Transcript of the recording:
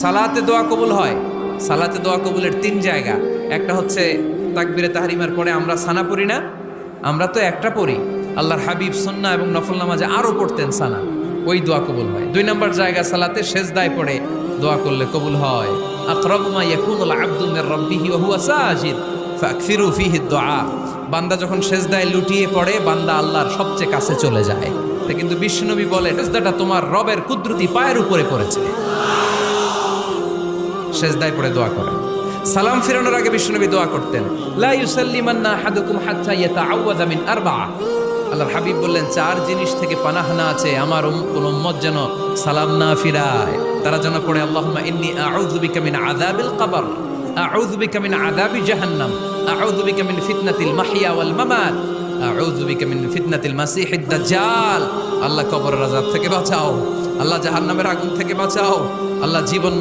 সালাতে দোয়া কবুল হয়। সালাতে দোয়া কবুলের তিন জায়গা। একটা হচ্ছে তাকবীরে তাহরিমার পরে আমরা সানা পড়ি না, আমরা তো একটা পড়ি, আল্লাহর হাবিব সুন্নাহ এবং নফল নামাজে আরো পড়তেন সানা, ওই দোয়া কবুল হয়। দুই নম্বর জায়গা সালাতে সেজদায় পড়ে দোয়া করলে কবুল হয়। আকরাবু মা ইয়াকুনুল আবদু মির রাব্বিহি ওয়া হুয়া সাজিদ ফাকসিরু ফীহি দুআ। বান্দা যখন সেজদায় লুটিয়ে পড়ে বান্দা আল্লাহর সবচেয়ে কাছে চলে যায়। তা কিন্তু বিশ্বনবী বলে সেজদাটা তোমার রবের কুদরতি পায়ের উপরে পড়েছে। সেজদায় পড়ে দোয়া করেন। সালাম ফিরানোর আগে বিশ্বনবী দোয়া করতেন, লা ইউসাল্লিমান্না আহাদুকুম হাত্তা ইয়াতাআওয়াযা মিন আরবা'a। আল্লাহর হাবিব বললেন, চার জিনিস থেকে পানাহ না আছে আমার কোন উম্মত যেন সালাম না ফিরায়। তারা যেন পড়ে, আল্লাহুম্মা ইন্নী আউযু বিকা মিন আযাবিল কবর, আউযু বিকা মিন আযাবি জাহান্নাম, আউযু বিকা মিন ফিতনাতিল মাহইয়া ওয়াল মামাত, আউযু বিকা মিন ফিতনাতিল মাসিহিদ দাজ্জাল। আল্লাহ কবরের আযাব থেকে বাঁচাও, আল্লাহ জাহান্নামের আগুন থেকে বাঁচাও, আল্লাহ জীবন